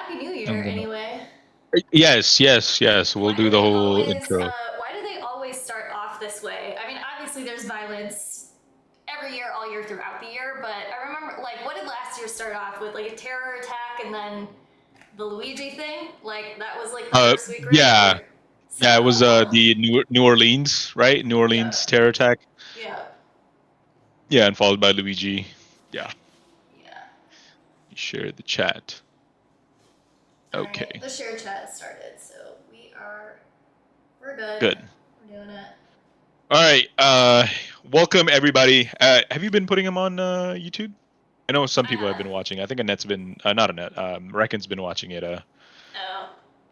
Happy New I'm Year, gonna. anyway. Yes. We'll Why do do the they whole always? intro. Why do they always start off this way? I mean, obviously there's violence every year, all year throughout the year. But I remember, like, what did last year start off with? Like a terror attack, and then the Luigi thing. Like that was like the first week, right? Yeah, Or so. yeah. It was the New Orleans, right? New Yeah. Orleans terror attack. Yeah. Yeah, and followed by Luigi. Yeah. Yeah. Share the chat. All right. Okay. The share chat started, so we're good. Good. We're doing it. All right. Welcome everybody. Have you been putting them on YouTube? I know some I people have haven't. been watching. I think Annette's been not Annette. Reckon's been watching it Oh.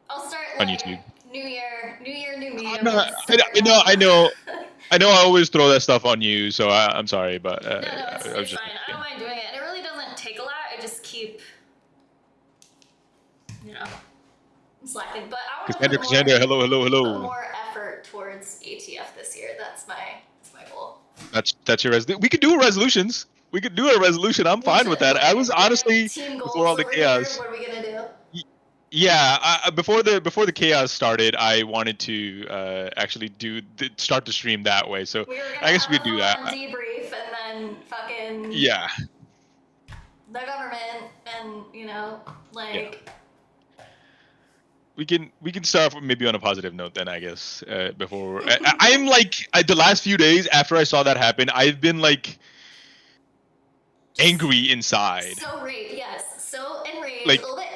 I'll start on like YouTube. New Year, new me. I'm No, gonna start I know, now. I know, I know. I always throw that stuff on you, so I'm sorry, but No, I was it's just fine. I don't asking. mind doing it, and it really doesn't take a lot. I just keep, you know, slacking. But I want to Cassandra, hello, hello, put hello. more effort towards ATF this year. That's my goal. That's your resolution. We could do resolutions. We could do a resolution. I'm We fine with should that. I okay. was We got honestly team before goals all the over here. chaos. What are we gonna do? Yeah, before the chaos started, I wanted to actually start the stream that way. So We were gonna I guess we have could a do full that. on debrief, and then fucking Yeah, the government, and yeah. like We can start maybe on a positive note then. I guess before I'm like the last few days after I saw that happen, I've been like just angry inside. so rage, yes, so enraged, a Like little bit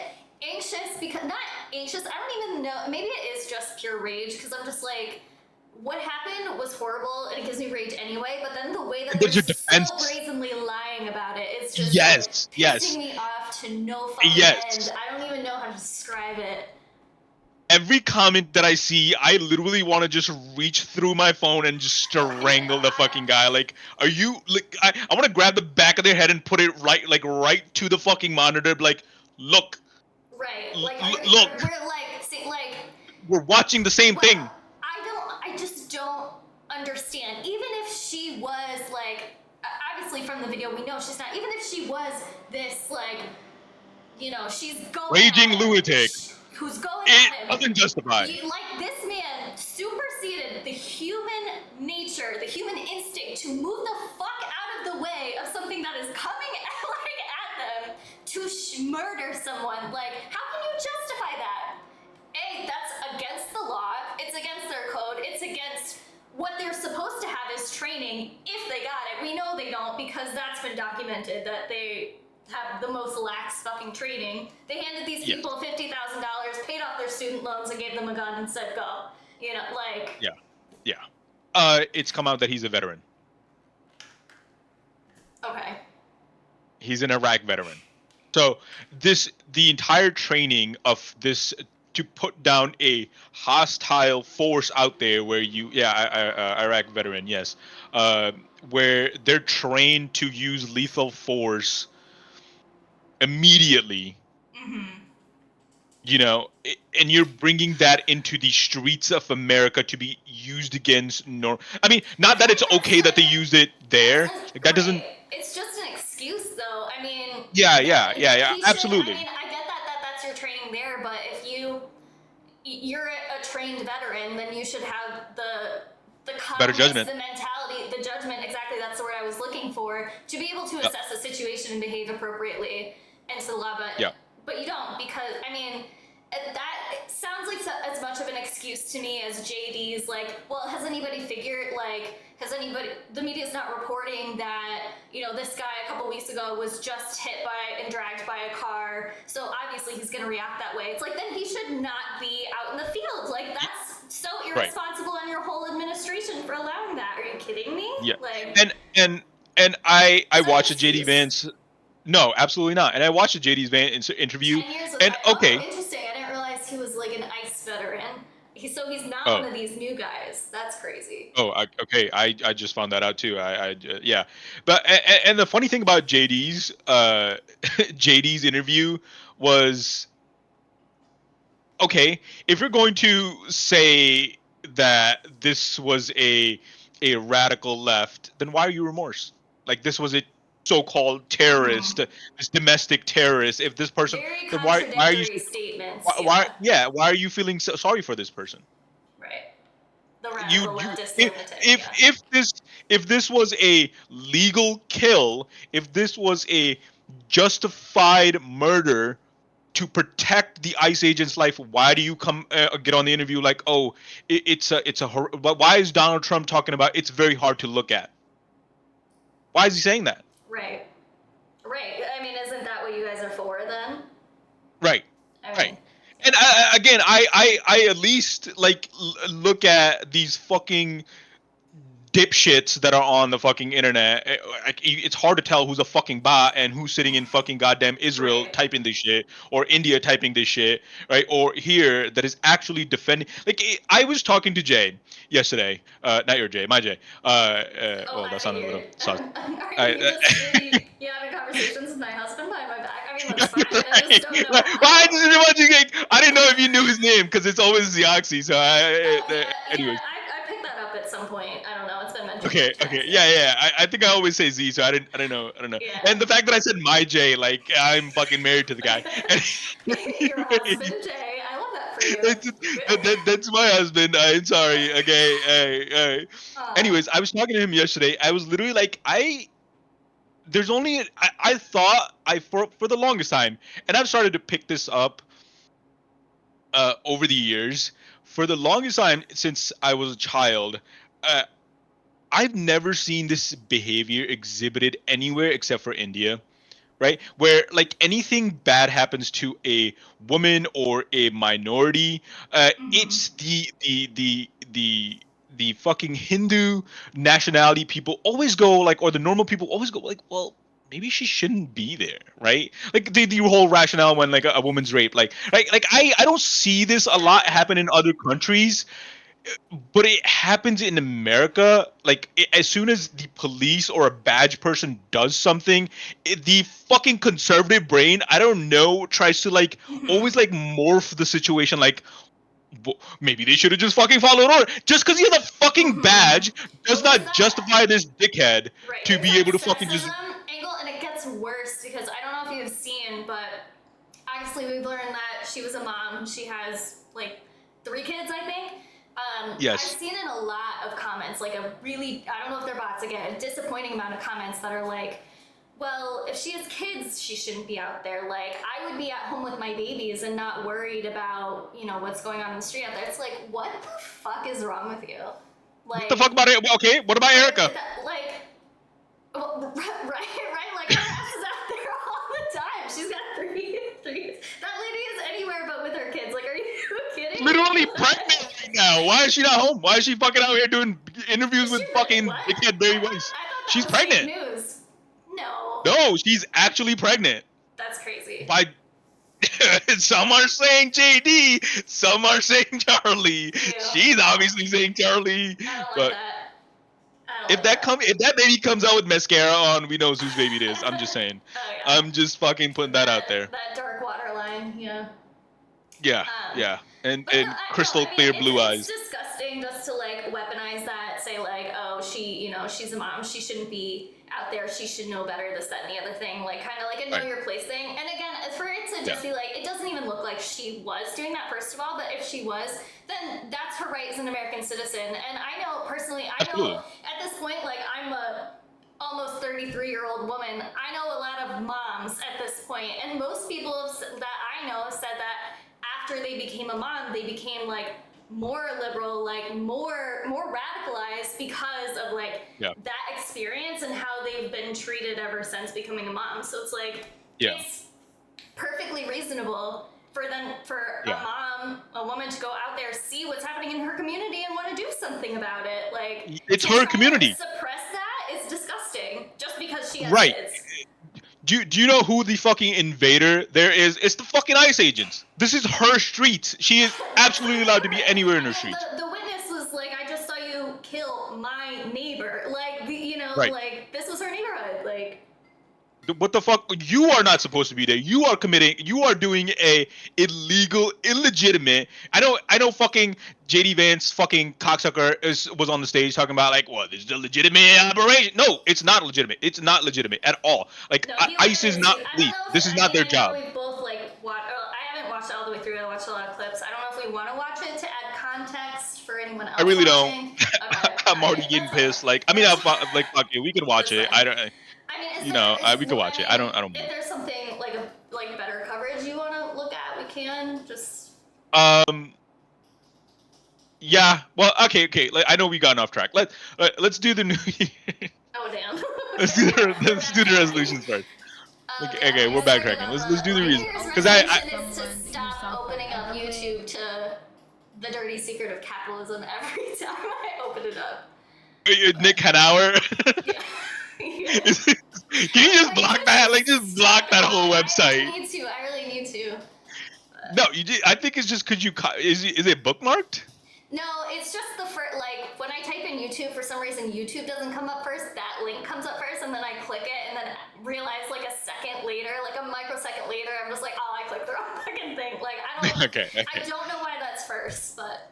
anxious because not anxious. I don't even know. Maybe it is just pure rage because I'm just like, what happened was horrible and it gives me rage anyway. But then the way that they're there's your so defense. brazenly lying about it, it's just like Yes, pissing yes, me off to no fucking end. yes. I don't even know how to describe it. Every comment that I see, I literally want to just reach through my phone and just strangle the fucking guy. Like, are you like? I want to grab the back of their head and put it right to the fucking monitor. Like, look, Right, like look, we're like, see, like, we're watching the same well, thing. I just don't understand. Even if she was like, obviously from the video we know she's not. Even if she was this like, she's going Raging at him. lunatic. Who's going It at him? doesn't justify. Like this man superseded the human nature, the human instinct to move the fuck out of the way of something that is coming at them to murder someone. Like, how can you justify that? A, that's against the law. It's against their code. It's against what they're supposed to have as training if they got it. We know they don't because that's been documented that they have the most lax fucking training. They handed these people $50,000, paid off their student loans, and gave them a gun and said go. Like. Yeah. It's come out that he's a veteran. Okay. He's an Iraq veteran. So the entire training of this to put down a hostile force out there where Iraq veteran, yes, where they're trained to use lethal force immediately. Mm-hmm. And you're bringing that into the streets of America to be used against I mean, not that it's okay that they used it there. Like that doesn't. Right. It's just an excuse, though. I mean, Yeah. he should. I Absolutely. mean, I get that's your training there, but if you're a trained veteran, then you should have the Better calmness, judgment. the mentality, the judgment. Exactly, that's the word I was looking for to be able to assess the situation and behave appropriately and to the law. But you don't because I mean. That sounds like as much of an excuse to me as JD's like, well, has anybody the media's not reporting that, this guy a couple weeks ago was just hit by and dragged by a car, so obviously he's going to react that way. It's like, then he should not be out in the field. Like, that's so irresponsible on your whole administration for allowing that. Are you kidding me? Yeah. Like, And I watched a JD excuse. Vance. No, absolutely not. And I watched a JD Vance interview. 10 years. And okay. Oh, interesting. I didn't realize he was like an ICE veteran. He's not Oh. one of these new guys. That's crazy. Oh, okay. I just found that out too. Yeah. But and the funny thing about JD's JD's interview was, okay, if you're going to say that this was a radical left, then why are you remorse? Like this was it. so-called terrorist, this domestic terrorist, if this person, Very then why are you contradictory statements. why are you feeling so sorry for this person? Right. The You leftist lunatic. Yeah. if this was a legal kill, if this was a justified murder to protect the ICE agent's life, why do you come get on the interview like, oh, but why is Donald Trump talking about it's very hard to look at? Why is he saying that? Right. Right. I mean, isn't that what you guys are for then? Right. I Right. mean, And again, I at least like look at these fucking dipshits that are on the fucking internet. It's hard to tell who's a fucking bot and who's sitting in fucking goddamn Israel right. typing this shit, or India typing this shit, right? Or here that is actually defending. Like I was talking to Jay yesterday, not your Jay, my Jay. Oh, Well, that I sounded a hear little it. sus. Are I, you just you having conversations with my husband behind my back? I mean, that's fine. I just don't know Why how. does it remind you? Like, I didn't know if you knew his name because it's always Zioxy. So Yeah. anyways. I picked that up at some point. I don't know. It's been mentioned Okay, in okay, text. yeah. I think I always say Z, so I didn't know, Yeah. And the fact that I said my J, like I'm fucking married to the guy. Your husband, Anyways, Jay. I love that for you. that's my husband. I'm sorry. Okay, hey. Anyways, I was talking to him yesterday. I was literally like, there's only I thought for the longest time, and I've started to pick this up over the years. For the longest time since I was a child, uh, I've never seen this behavior exhibited anywhere except for India, right? Where like anything bad happens to a woman or a minority, it's the fucking Hindu nationality people always go like, or the normal people always go like, well, maybe she shouldn't be there, right? Like the whole rationale when like a woman's raped, like right, like I don't see this a lot Yeah. happen in other countries, but it happens in America. Like as soon as the police or a badge person does something, the fucking conservative brain, I don't know, tries to like always like morph the situation. Like maybe they should have just fucking followed order. Just because you have the fucking badge does Well, there's not that. justify this dickhead Right. to There's be able that to fucking just. sexism angle, and it gets worse because I don't know if you've seen, but obviously we've learned that she was a mom. She has like 3 kids, I think. I've Yes. seen in a lot of comments, like a really, I don't know if they're bots again, a disappointing amount of comments that are like, well, if she has kids, she shouldn't be out there. Like, I would be at home with my babies and not worried about, what's going on in the street out there. It's like, what the fuck is wrong with you? What the fuck about it? Okay, what about Erica? Well, right? Like, her ass is out there all the time. She's got three. That lady is anywhere but with her kids. Like, are you kidding? Literally pregnant right now. Why is she not home? Why is she fucking out here doing interviews with fucking What? dickhead Barry I thought Weiss? that She's was fake pregnant. news. No. No, she's actually pregnant. That's crazy. By some are saying JD, some are saying Charlie. Ew. She's obviously saying Charlie. I don't like But that. I don't if that baby comes out with mascara on, we know whose baby it is. I'm just saying. Oh, yeah. I'm just fucking putting that out there. That dark water line, yeah. Yeah, yeah. And But no, crystal clear blue eyes. It's disgusting just to like weaponize that, say like, oh, she's a mom, she shouldn't be out there, she should know better, this, that, and the other thing, like kind of like a know your place thing. And again, for it to just be like, it doesn't even look like she was doing that, first of all, but if she was, then that's her right as an American citizen. And I know personally, know at this point, like I'm a almost 33-year-old woman, I know a lot of moms at this point, and most people that I know have said that after they became a mom, they became like more liberal, like more radicalized because of like that experience and how they've been treated ever since becoming a mom. So it's like it's perfectly reasonable for a woman to go out there, see what's happening in her community and want to do something about it. Like it's her community. Suppress that is disgusting just because she has kids. Do you know who the fucking invader there is? It's the fucking ICE agents. This is her streets. She is absolutely allowed to be anywhere in her streets. The witness was like, I just saw you kill my neighbor. Like, like this was her neighborhood. Like, What the fuck? You are not supposed to be there. You are committing. You are doing a illegal, illegitimate. I know. Fucking JD Vance, fucking cocksucker, was on the stage talking about like, well, this is a legitimate operation. No, it's not legitimate. It's not legitimate at all. Like, No, he ICE is literally not I don't police. know if This is I not mean their I know job. we've both like watched. I haven't watched it all the way through. I watched a lot of clips. I don't know if we want to watch it to add context for anyone else I really don't. watching. Okay, I'm already alright, getting that's pissed. Like, I mean, that's like, fuck it. We could watch that's it. fine. I don't. I mean, You know, we could watch it. I mean, don't if mind. there's something like a better coverage you want to look at, we can just. Um. Yeah. Well. Okay. Like, I know we got off track. Let's do the new year. Oh damn. Let's do the resolutions first. Okay, we're backtracking. Let's do the My New reason Year's because I resolution is to stop opening up YouTube to the dirty secret of capitalism every time I open it up. Nick Hanauer. Yeah. Can you just block that? Like, just block that whole website. I really need to. No, you did. I think it's just because you is it bookmarked? No, it's just the first, like, when I type in YouTube, for some reason, YouTube doesn't come up first, that link comes up first, and then I click it, and then realize, like, a second later, like, a microsecond later, I'm just like, oh, I clicked the wrong fucking thing. Like, I don't Okay. I don't know why that's first, but...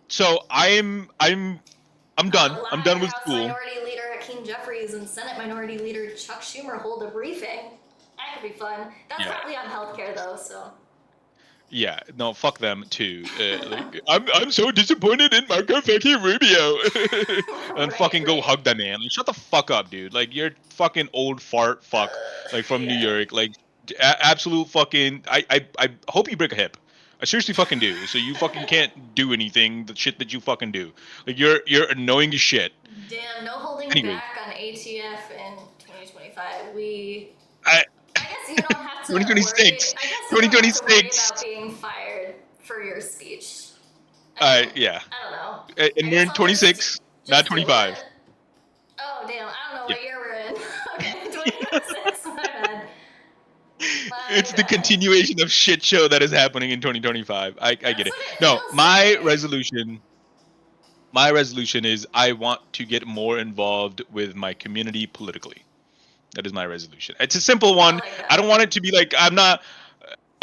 So I'm done. I'm done with House school. Minority Leader Hakeem Jeffries and Senate Minority Leader Chuck Schumer hold a briefing. That could be fun. That's probably on healthcare, though, so... Yeah, no, fuck them too. Like, I'm so disappointed in Marco fucking Rubio. And fucking go hug that man. Like, shut the fuck up, dude. Like, you're fucking old fart fuck, like from New York. Like, absolute fucking. I hope you break a hip. I seriously fucking do. So you fucking can't do anything. The shit that you fucking do. Like, you're annoying as shit. Damn, no holding back on ATF in 2025. I guess you don't have to 2026. worry. I guess you don't have to worry 2026. about being fired for your speech. Yeah. I don't know. And we're in 26, not 25. Oh damn! I don't know what year we're in. Okay, 2026. My bad. It's the continuation of shit show that is happening in 2025. I get it. No, my resolution is I want to get more involved with my community politically. That is my resolution. It's a simple one. I don't want it to be like I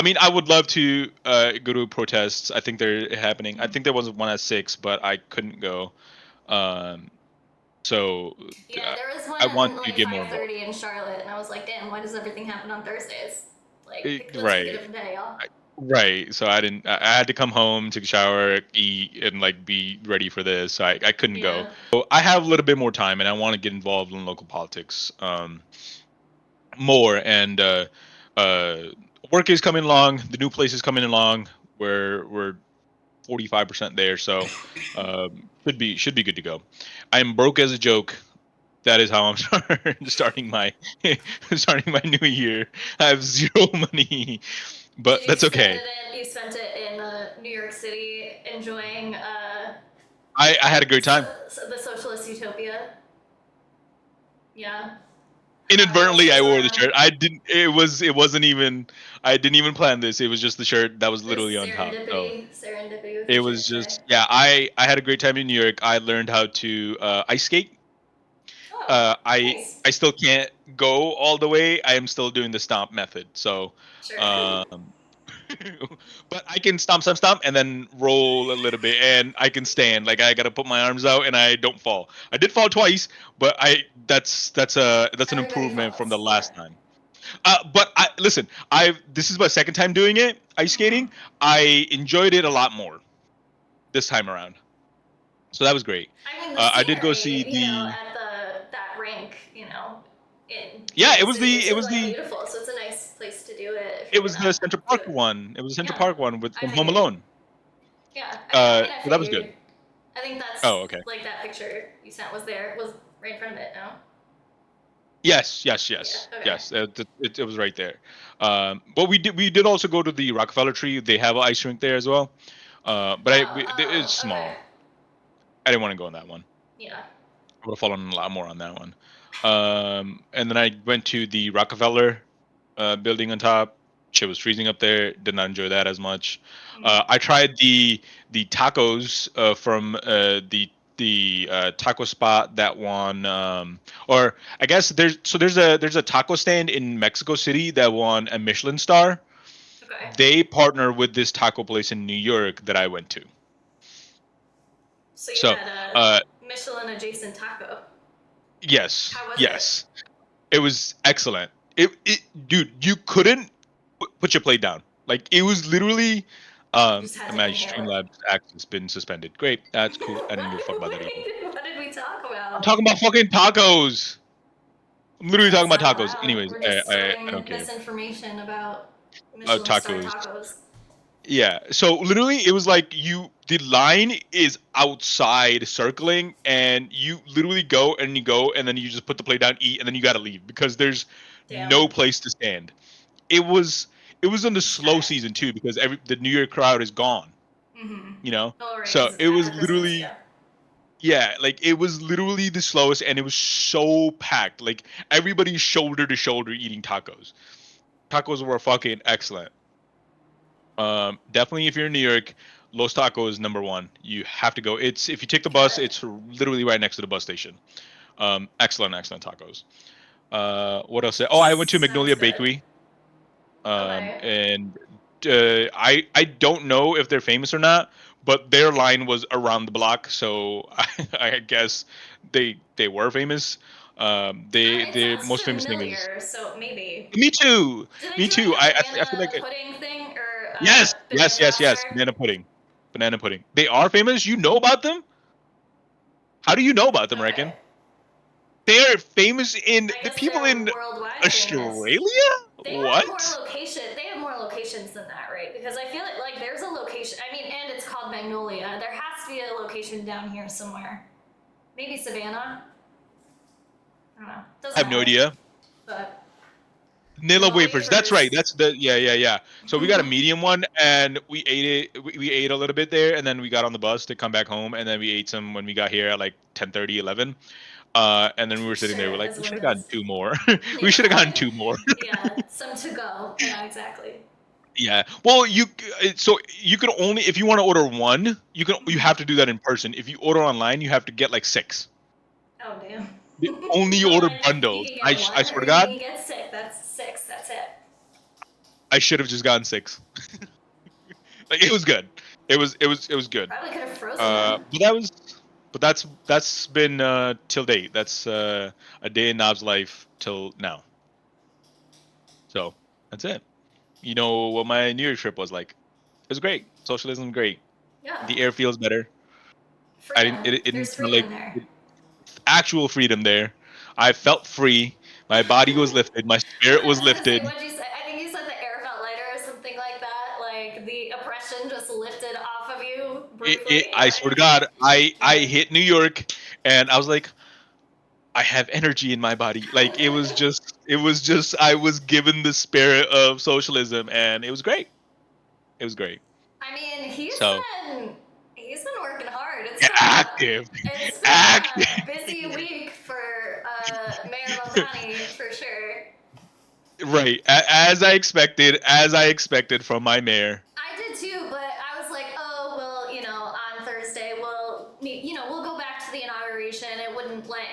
mean, I would love to go to protests. I think they're happening. I think there was one at 6, but I couldn't go. So yeah, there was one I want at to like get more involved. 5:30 in Charlotte, and I was like, damn, why does everything happen on Thursdays? Like, let's pick Right. a different day, y'all. Right. So I had to come home, take a shower, eat, and like be ready for this. So I couldn't go. So I have a little bit more time, and I want to get involved in local politics more. And work is coming along. The new place is coming along. We're 45% there, so should be good to go. I'm broke as a joke. That is how I'm starting my new year. I have zero money, but that's okay. You spent it in New York City, enjoying. I had a great time. The socialist utopia. Yeah. Inadvertently, I wore the shirt. I didn't. It wasn't even. I didn't even plan this. It was just the shirt that was literally on top. So serendipity. it was just I had a great time in New York. I learned how to ice skate. I still can't go all the way. I am still doing the stomp method. So, but I can stomp, and then roll a little bit, and I can stand. Like, I gotta put my arms out, and I don't fall. I did fall twice, but that's an improvement from the last time. But listen, this is my second time doing it, ice skating. I enjoyed it a lot more this time around. So that was great. I mean, I did go see at that rink, Yeah, it was beautiful. So it's a nice place to do it. It was the Central Park one. It was the Central Park one from Home Alone. Yeah. So that was good. I think that's. Oh, okay. Like that picture you sent was right in front of it. No. Yes. Yeah, okay. Yes. It was right there. But we did also go to the Rockefeller Tree. They have an ice rink there as well. But it's small. Okay. I didn't want to go on that one. Yeah. I would have fallen a lot more on that one. And then I went to the Rockefeller building on top. Shit was freezing up there. Did not enjoy that as much. I tried the tacos from the taco spot that won, or I guess there's a taco stand in Mexico City that won a Michelin star. Okay. They partner with this taco place in New York that I went to. So you So, had a Michelin adjacent taco. yes, How was it? yes, it was excellent. Dude, you couldn't put your plate down. Like it was literally. Just had to My inhale it. Streamlabs access has been suspended. Great, that's cool. I didn't give a fuck about that either. What did we talk I'm about? talking about fucking tacos. I'm literally talking That's about not tacos. allowed. Anyways, We're I, just I, I don't spreading care. misinformation about Michelin star Tacos. tacos. Yeah. So literally, it was like the line is outside circling, and you literally go and you go, and then you just put the plate down, eat, and then you gotta leave because there's Damn. no place to stand. It was in the slow Okay. season too because the New York crowd is gone. Mm-hmm. You know. Oh, right, So because it was after Christmas, literally. yeah. Yeah, like it was literally the slowest, and it was so packed. Like everybody's shoulder to shoulder eating tacos. Tacos were fucking excellent. Definitely if you're in New York, Los Tacos is number one. You have to go. It's if you take the bus, Got it. it's literally right next to the bus station. Excellent, excellent tacos. What else? Oh, I went to Sounds Magnolia good. Bakery. Okay. And I don't know if they're famous or not, but their line was around the block, so I guess they were famous. It Their sounds most famous thing is familiar, so maybe. me too, Do they me do like too. a I feel like banana pudding thing or yes, banana yes, foster? banana pudding, banana pudding. They are famous. You know about them? How do you know about them, Okay. Reckon? They are famous in I the guess people they're in worldwide famous. Australia. They have more What? location. They have more locations than that, right? Because I feel like there's a location. I mean, and it's called Magnolia. There has to be a location down here somewhere. Maybe Savannah. I don't know. I Doesn't have no matter. idea. But Vanilla vanilla wafers. That's right. wafers. That's the yeah. So we got a medium one, and we ate it. We ate a little bit there, and then we got on the bus to come back home, and then we ate some when we got here at like 10:30, 11. And then we were sitting there. We're Sure, like, as we should one have gotten does. two more. We should have Yeah. gotten two more. Yeah. Some to go. Yeah, exactly. Yeah. Well, so you can only if you want to order one, you Mhm. have to do that in person. If you order online, you have to get like six. Oh damn. They only order Online, you bundles. can I get I one swear or to you God, can get six. That's six. That's it. I should have just gotten six. Like it was good. It was good. Probably could have frozen them. But that's been till date. That's a day in Knob's life till now. So that's it. You know what my New Year's trip was like? It was great. Socialism great. Yeah. The air feels better. I didn't. Freedom. It didn't There's smell freedom like there. actual freedom there. I felt free. My body was lifted. My I spirit was was gonna say, lifted. what'd you say? I think you said the air felt lighter or something like that. Like the oppression just lifted off of you briefly. I swear to God, I Good. hit New York, and I was like, I have energy in my body. Like it was just I was given the spirit of socialism, and it was great. It was great. I mean, he's So been he's been working hard. yeah, active, It's been active. a busy week for Mayor Mulvaney for sure. Right, as I expected from my mayor. I did too, but I was like, oh well, on Thursday we'll go back to the inauguration.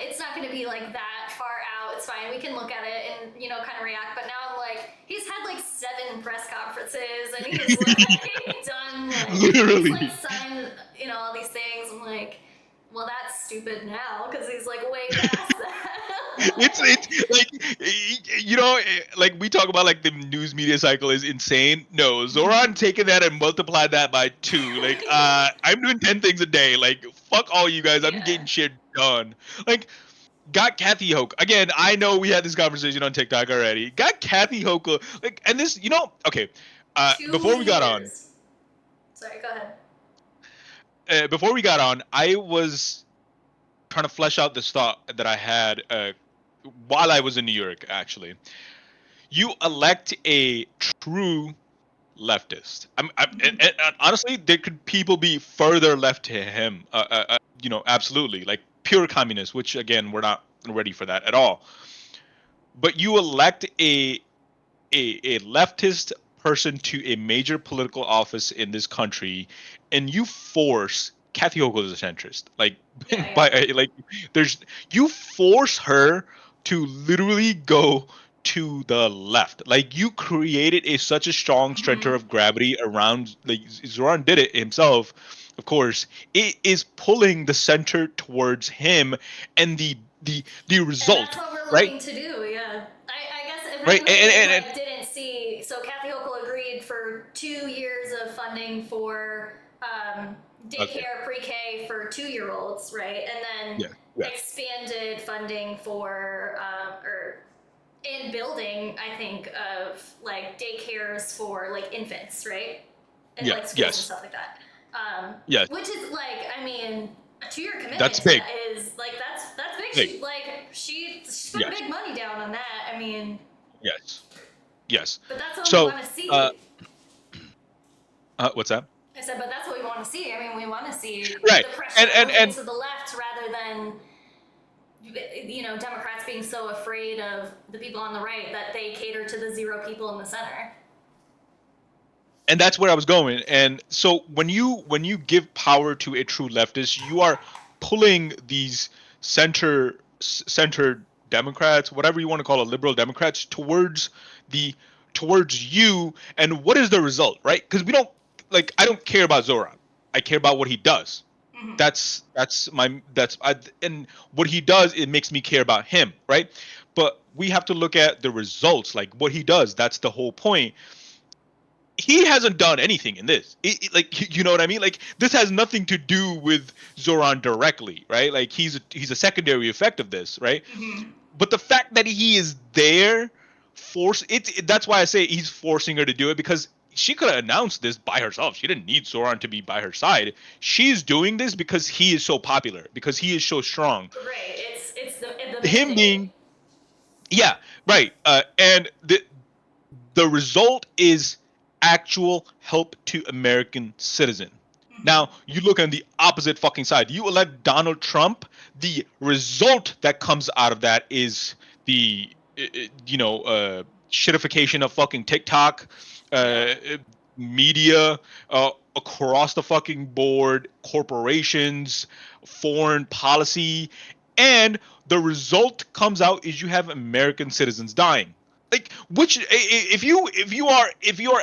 It's not going to be like that far out. It's fine. We can look at it and kind of react. But now I'm like, he's had like 7 press conferences and he's like done he's like Literally. signed all these things. I'm like, well, that's stupid now because he's like way past that. It's like like we talk about like the news media cycle is insane. No, Zoran taking that and multiplied that by 2. Like I'm doing 10 things a day. Like fuck all you guys. I'm Yeah. getting shit done. Like got Kathy Hoke again. I know we had this conversation on TikTok already. Got Kathy Hoke like, and this okay. Two Before we got on, years. Sorry, go ahead. I was trying to flesh out this thought that I had while I was in New York. Actually, you elect a true leftist. And honestly, there could people be further left to him. Absolutely, like pure communist, which again, we're not ready for that at all. But you elect a leftist person to a major political office in this country, and you force Kathy Hochul is a centrist. Like, Yeah, like, you force her to literally go to the left. Like, you created such a strong center of gravity around. Like, Zoran did it himself, of course. It is pulling the center towards him, and the And that's result, what we're right? looking to do, yeah. I guess if Right, anybody and like didn't see, so Kathy Hochul agreed for 2 years of funding for okay, daycare pre-K for 2-year-olds, right? And then yeah, yeah, expanded funding for or in building, I think, of like daycares for like infants, right? And yeah, like schools and yes, stuff like that. yes. Which is like, I mean, a 2-year That's commitment to big, that is like that's big. big. She spent Yes, big money down on that. I mean, yes, yes. but that's what we So, want to uh, see. what's that? I said, but that's what we want to see. I mean, we want to see Right, the pressure moving and to the left rather than Democrats being so afraid of the people on the right that they cater to the 0 people in the center. and that's where I was going. And so when you give power to a true leftist, you are pulling these center Democrats, whatever you want to call it, liberal Democrats, the towards you. And what is the result, right? Because we don't like I don't care about Zoran. I care about what he does. And what he does, it makes me care about him, right? But we have to look at the results, like what he does. That's the whole point. He hasn't done anything in this. Like, you know what I mean? Like, this has nothing to do with Zoran directly, right? Like, he's a secondary effect of this, right? But the fact that he is there, that's why I say he's forcing her to do it, because she could have announced this by herself. She didn't need Zoran to be by her side. She's doing this because he is so popular, because he is so strong. Right. It's the Him mandate. being, yeah, right. And the result is actual help to American citizen. Now, you look on the opposite fucking side. You elect Donald Trump, the result that comes out of that is the shitification of fucking TikTok, uh, media, across the fucking board, corporations, foreign policy, and the result comes out is you have American citizens dying. Like, which, if you are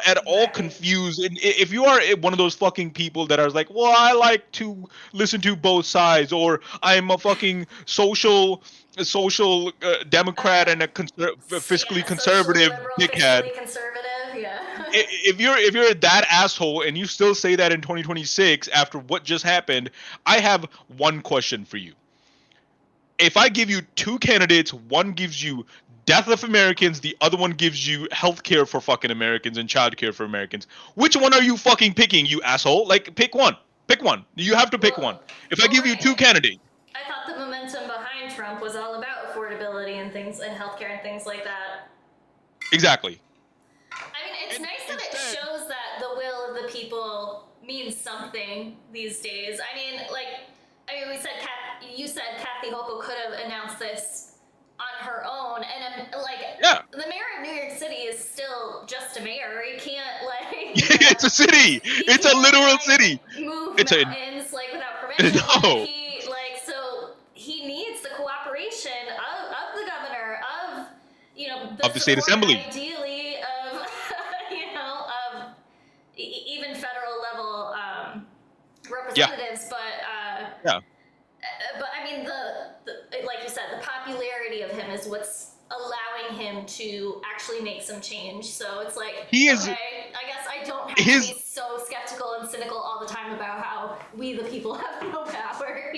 at all Exactly. confused, and if you are one of those fucking people that are like, well, I like to listen to both sides, or I'm a fucking social Democrat and a fiscally Yeah, socially conservative liberal, dickhead. fiscally conservative. Yeah. If you're that asshole and you still say that in 2026 after what just happened, I have one question for you. If I give you 2 candidates, one gives you death of Americans, the other one gives you health care for fucking Americans and child care for Americans, which one are you fucking picking, you asshole? Like, pick one. Pick one. You have to pick one. well, If I well, give you two right. candidates, I thought the momentum behind Trump was all about affordability and things and healthcare and things like that. exactly. I mean, it's And nice that it instead, shows that the will of the people means something these days. I mean, you said Kathy Hochul could have announced this on her own, and yeah, the mayor of New York City is still just a mayor. He can't it's a city. he It's a can't literal city. move It's a mountains without permission. no So he needs the cooperation of the governor, of the of the state support assembly. ideally of of even federal level Yeah, representatives, yeah. but I mean like you said, the popularity of him is what's allowing him to actually make some change. So it's like, He is okay, I guess I don't have to his be so skeptical and cynical all the time about how we the people have no power.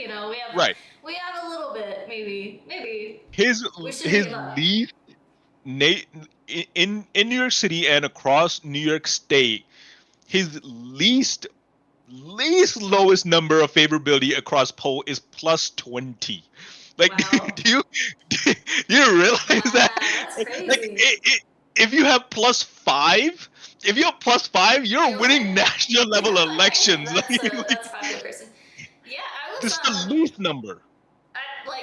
right. We have a little bit, maybe His we shouldn't his give up. least in New York City and across New York State, his least lowest number of favorability across poll is +20. Like, Wow. do you realize that? That's Like, crazy. if you have +5, you're You winning win. national level elections. That's a popular person. Yeah, I This was is the least number.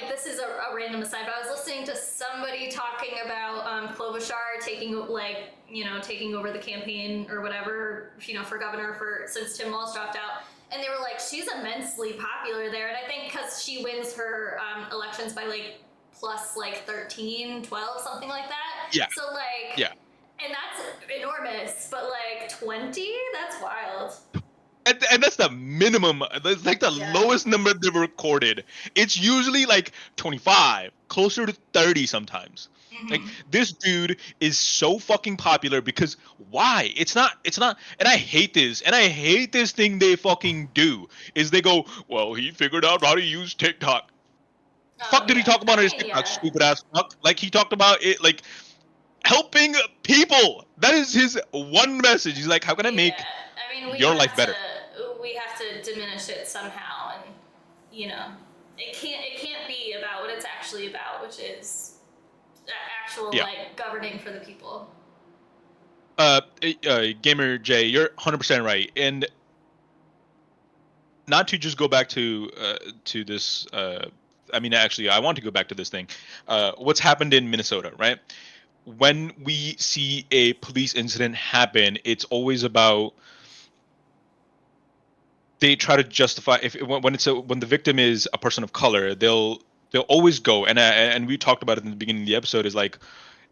this is a random aside, but I was listening to somebody talking about Klobuchar taking taking over the campaign or whatever, for governor since Tim Walz dropped out, and they were like, she's immensely popular there. And I think because she wins her elections by like plus like 13, 12, something like that. Yeah. So like, Yeah. and that's enormous, but like 20, that's wild. And that's the minimum. That's like the Yeah. lowest number they've recorded. It's usually like 25, closer to 30 sometimes. Like this dude is so fucking popular because why? It's not and I hate this. And I hate this thing they fucking do is they go, "Well, he figured out how to use TikTok." Oh Fuck did he yeah. talk about I on his mean, TikTok, yeah. stupid ass fuck? Like he talked about it like helping people. That is his one message. He's like, "How can I Yeah. make I mean, your life better?" we have to diminish it somehow, and you know, it can't be about what it's actually about, which is actual Yeah. like governing for the people. Gamer J, you're 100% right, and not to just go back to this. I mean, actually, I want to go back to this thing. What's happened in Minnesota, right? When we see a police incident happen, it's always about they try to justify if when it's when the victim is a person of color, they'll always go and we talked about it in the beginning of the episode is like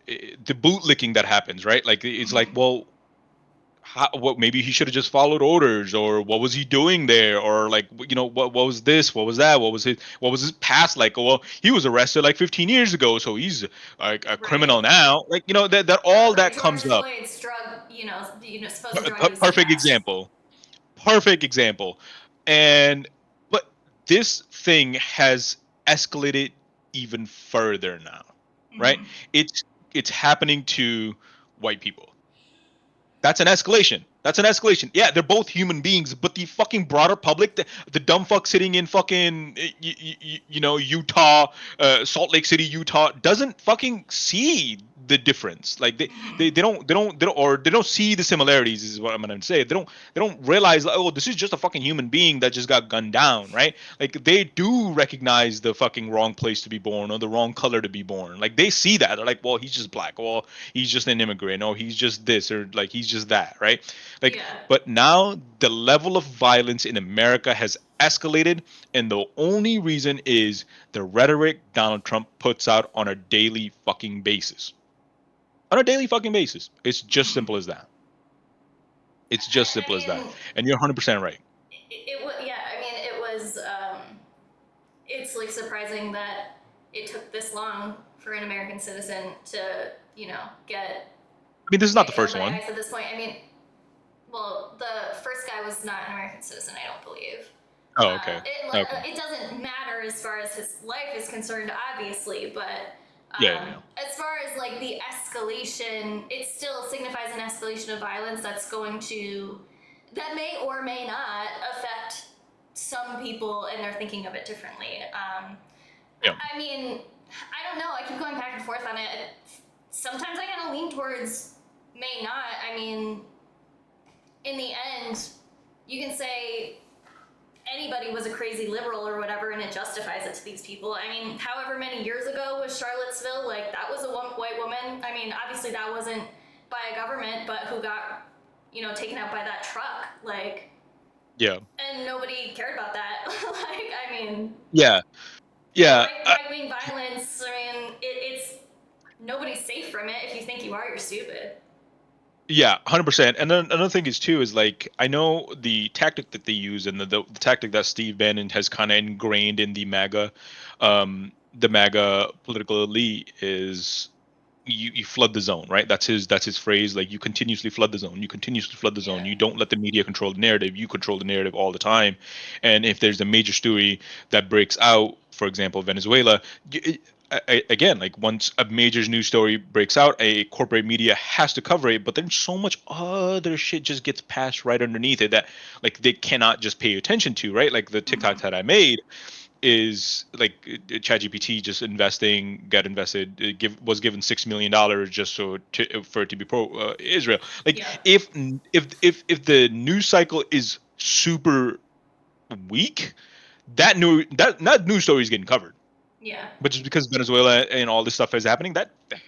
the bootlicking that happens, right? Like it's like, well, what maybe he should have just followed orders, or what was he doing there, or like what was this, what was that, what was his past like? Oh, well, he was arrested like 15 years ago, so he's like a criminal Right. now. Like that all Or that George comes up. Floyd's drug, supposed drug use in the Perfect past. example. Perfect example. And but this thing has escalated even further now, right? It's it's happening to white people. That's an escalation. That's an escalation. Yeah, they're both human beings, but the fucking broader public, the dumb fuck sitting in fucking, Utah, Salt Lake City, Utah, doesn't fucking see the difference. Like they don't see the similarities. Is what I'm gonna say. They don't realize like, oh, this is just a fucking human being that just got gunned down, right? Like they do recognize the fucking wrong place to be born or the wrong color to be born. Like they see that. They're like, well, he's just black. Well, he's just an immigrant, or he's just this, or like he's just that, right? Like, Yeah. but now the level of violence in America has escalated, and the only reason is the rhetoric Donald Trump puts out on a daily fucking basis. On a daily fucking basis. It's just simple as that. It's just I simple as that. mean, And you're 100% right. it was, yeah. I mean, it was. It's like surprising that it took this long for an American citizen to, get I mean, this is not the killed first by one. ICE at this point. I mean, well, the first guy was not an American citizen, I don't believe. Oh, okay. Okay. It doesn't matter as far as his life is concerned, obviously, but Yeah. as far as like the escalation, it still signifies an escalation of violence that may or may not affect some people, and they're thinking of it differently. Yeah. I mean, I don't know. I keep going back and forth on it. Sometimes I kind of lean towards may not. I mean, in the end, you can say anybody was a crazy liberal or whatever, and it justifies it to these people. I mean, however many years ago was Charlottesville, like that was a white woman. I mean, obviously that wasn't by a government, but who got, taken out by that truck, like. Yeah. And nobody cared about that. Like, I mean. Yeah. Yeah. Right-wing violence. I mean, it's nobody's safe from it. If you think you are, you're stupid. Yeah, 100%. And then another thing is too is like I know the tactic that they use and the tactic that Steve Bannon has kind of ingrained in the MAGA political elite is you flood the zone, right? That's his phrase. Like you continuously flood the zone. You continuously flood the zone. Yeah. You don't let the media control the narrative. You control the narrative all the time. And if there's a major story that breaks out, for example, Venezuela, again, like once a major news story breaks out, a corporate media has to cover it. But then so much other shit just gets passed right underneath it that like they cannot just pay attention to, right? Like the TikTok that I made is like ChatGPT just was given $6 million just for it to be pro Israel. Like Yeah. if the news cycle is super weak, that news story is getting covered. Yeah. But just because Venezuela and all this stuff is happening,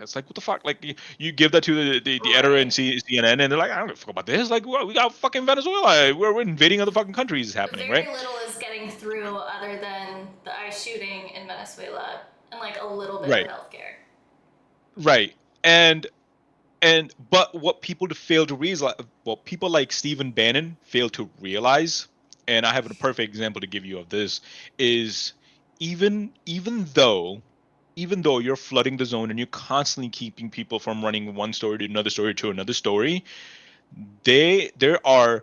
it's like what the fuck? Like you give that to the editor in Right. CNN, and they're like, I don't give a fuck about this. Like, well, we got fucking Venezuela. We're invading other fucking countries is happening, Very right? little is getting through other than the ICE shooting in Venezuela and like a little bit of Right, healthcare. right. And but what people fail to realize, what people like Stephen Bannon fail to realize, and I have a perfect example to give you of this, is even though you're flooding the zone and you're constantly keeping people from running one story to another story to another story, there are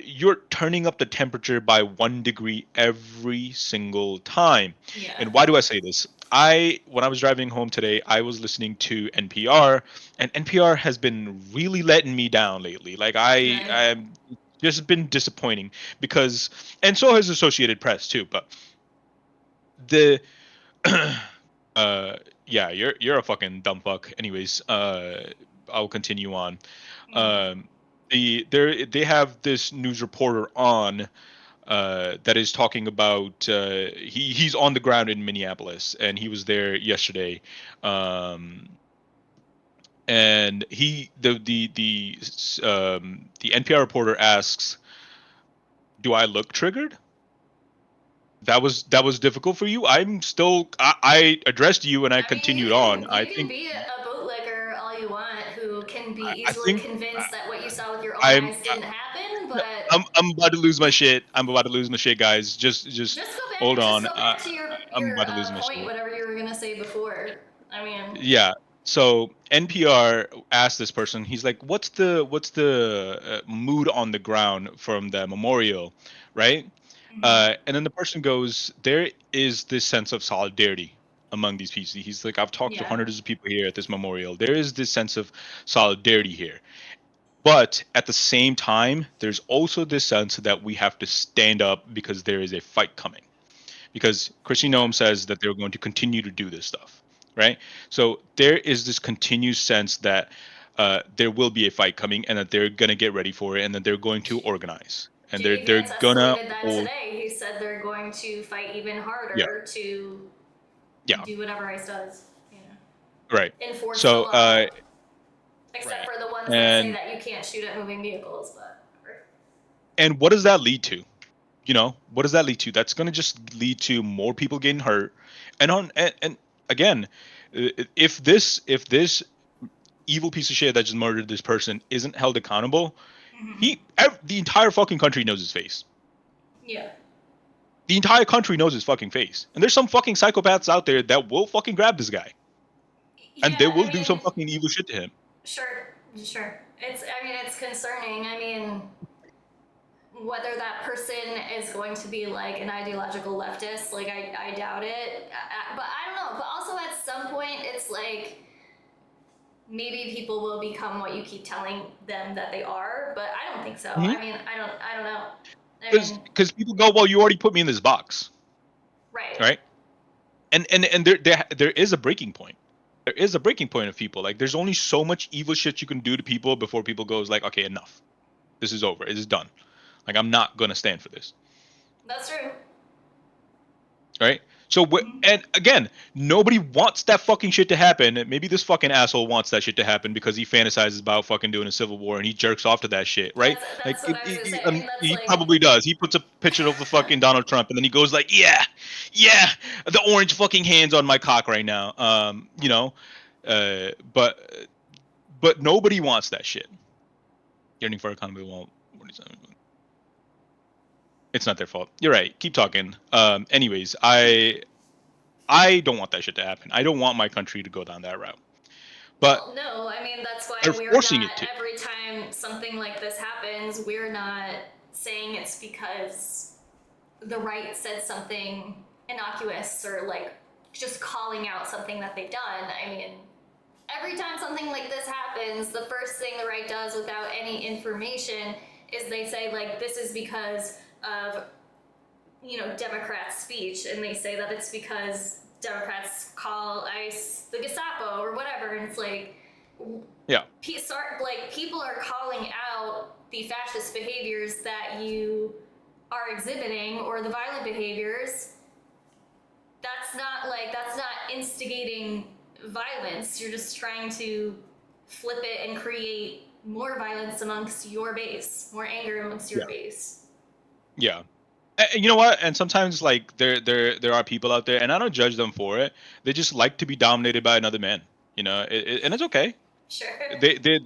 you're turning up the temperature by 1 degree every single time. Yeah. And why do I say this? When I was driving home today, I was listening to NPR, and NPR has been really letting me down lately. Like Really? I'm just been disappointing because, and so has Associated Press too. But the yeah, you're a fucking dumb fuck. Anyways, I'll continue on. Mm-hmm. Um, they have this news reporter on that is talking about he's on the ground in Minneapolis, and he was there yesterday. Um, and the NPR reporter asks, "Do I look triggered?" That was difficult for you. I addressed you and I I mean, continued on. you can be a bootlegger all you want who can be I easily think convinced that what you saw with your own I'm eyes didn't happen, I, but I'm about to lose my shit. I'm about to lose my shit, guys. Just hold just on. go back to I'm your about to lose my point, shit. whatever you were gonna say before. I mean, Yeah. So NPR asked this person. He's like, "What's the mood on the ground from the memorial, right?" mhm. And then the person goes, "There is this sense of solidarity among these people." He's like, "I've talked to Yeah. hundreds of people here at this memorial. There is this sense of solidarity here." But at the same time, there's also this sense that we have to stand up because there is a fight coming. Because Chrissy Yeah. Noem says that they're going to continue to do this stuff, right? So there is this continued sense that there will be a fight coming, and that they're gonna get ready for it, and that they're going to organize, and J.D. they're Vance gonna escalated that hold. today. He said they're going to fight even Yeah, harder to yeah, do whatever ICE does. You know, right. enforce the So law, except right, for the ones that say and that you can't shoot at moving vehicles. But what does that lead to? What does that lead to? That's going to just lead to more people getting hurt. And again, if this evil piece of shit that just murdered this person isn't held accountable, the entire fucking country knows his face. yeah, The entire country knows his fucking face. And there's some fucking psychopaths out there that will fucking grab this guy, and they yeah. will I do some mean, fucking evil shit to him. sure, sure. It's concerning. I mean, whether that person is going to be like an ideological leftist, like I doubt it. But I don't know. But also at some point, it's like maybe people will become what you keep telling them that they are. But I don't think so. I mean, I don't know. I mean, Because people go, well, you already put me in this box, right. right? And there is a breaking point. There is a breaking point of people. Like there's only so much evil shit you can do to people before people goes like, okay, enough. This is over. It is done. Like I'm not gonna stand for this. That's true. Right? So and again, nobody wants that fucking shit to happen. Maybe this fucking asshole wants that shit to happen because he fantasizes about fucking doing a civil war and he jerks off to that shit, right? Like That's what I was gonna say. I mean, that's he like probably does. He puts a picture of the fucking Donald Trump and then he goes like, "Yeah, yeah, the orange fucking hands on my cock right now." Uh, but but nobody wants that shit. Yearning for accountability. Well, what is that? It's not their fault. You're right. Keep talking. Anyways, I don't want that shit to happen. I don't want my country to go down that route. But well, no, I mean, that's why they're we're forcing not, it to. every time something like this happens, we're not saying it's because the right said something innocuous or like just calling out something that they've done. I mean, every time something like this happens, the first thing the right does without any information is they say, like, this is because of, Democrats' speech, and they say that it's because Democrats call ICE the Gestapo or whatever, and it's like, Yeah. people are calling out the fascist behaviors that you are exhibiting or the violent behaviors. that's not instigating violence. You're just trying to flip it and create more violence amongst your base, more anger amongst your base. Yeah. And you know what? And sometimes like there are people out there, and I don't judge them for it. They just like to be dominated by another man. And it's okay. Sure. They're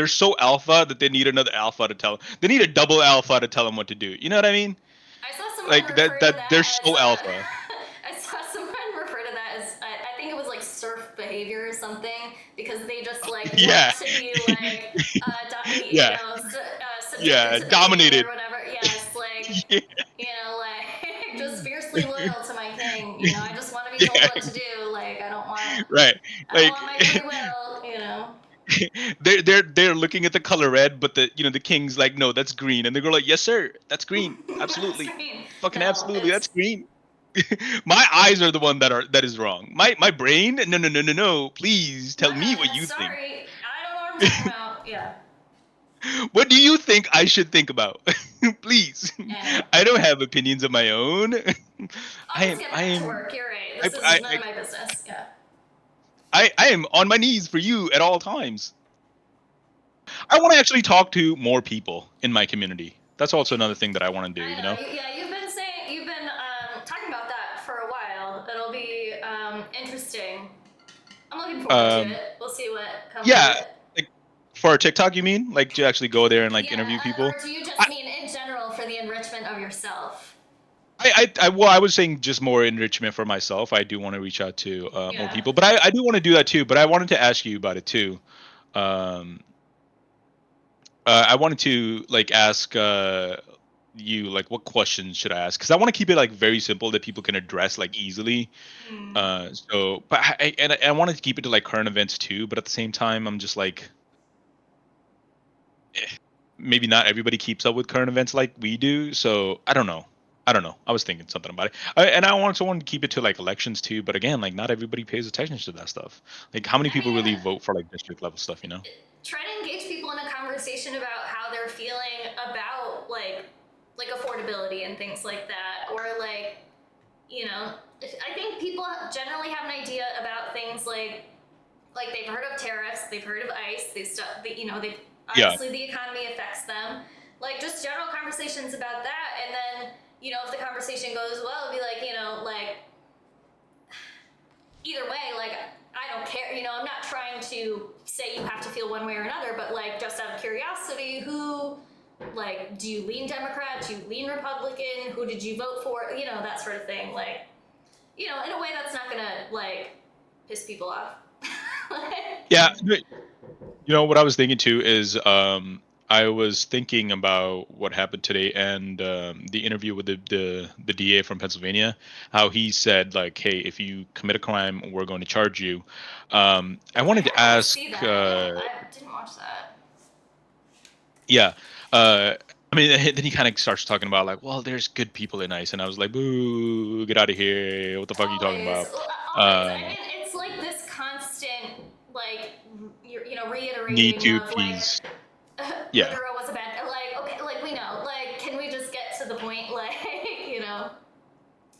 so alpha that they need another alpha to tell. They need a double alpha to tell them what to do. You know what I mean? I saw someone Like refer to they're that so alpha. I saw someone refer to that as I think it was like surf behavior or something, because they just like Yeah. want to be like Yeah. subjected Yeah. to the king Dominated. or whatever. Yes, like Yeah. like just fiercely loyal to my king. I just want to be told Yeah. what to do. Like Right. I don't want Like my free will. they're looking at the color red, but the king's like, no, that's green, and they go like, yes, sir, that's green, That's absolutely, mean. fucking No, absolutely, it's that's green. My eyes are the one that is wrong. My brain, no, no, no, no, no. Please tell me what you think. sorry, I don't know what I'm talking about. Yeah. What do you think I should think about? Please. Anyway. I don't have opinions of my own. I'll just get back to work. You're right. This is none of my business. Yeah. I am on my knees for you at all times. I want to actually talk to more people in my community. That's also another thing that I want to do. I know. Yeah, you've been talking about that for a while. It'll be interesting. I'm looking forward to it. We'll see what comes of Yeah, it. like for TikTok, you mean? Like to actually go there and like Yeah, interview people? or do you just mean in general for the enrichment of yourself? Well, I was saying just more enrichment for myself. I do want to reach out to more Yeah. people, but I do want to do that too. But I wanted to ask you about it too. Um, I wanted to like ask you like what questions should I ask? Because I want to keep it like very simple that people can address like easily. But I wanted to keep it to like current events too. But at the same time, I'm just like, maybe not everybody keeps up with current events like we do. So I don't know. I was thinking something about it, and I also wanted to keep it to like elections too. But again, like not everybody pays attention to that stuff. Like how many people really vote for like district level stuff? Try to engage people in a conversation about how they're feeling about like affordability and things like that, or like I think people generally have an idea about things like they've heard of tariffs, they've heard of ICE, they've obviously the economy affects them. Like just general conversations about that, and then if the conversation goes well, it'll be like like either way, like I don't care. I'm not trying to say you have to feel one way or another, but like just out of curiosity, who like do you lean Democrat? Do you lean Republican? Who did you vote for? That sort of thing. Like in a way that's not gonna like piss people off. Yeah. What I was thinking too is I was thinking about what happened today and the interview with the DA from Pennsylvania, how he said like, hey, if you commit a crime, we're going to charge you. I wanted to ask. See that. I didn't watch that. Yeah. I mean, then he kind of starts talking about like, well, there's good people in ICE, and I was like, boo, get out of here. What the fuck are you talking about? Always. I mean, it's like this constant, like, reiterating Need to of please. like, Yeah. Maduro was a bad, like, okay, like we know, like, can we just get to the point, like,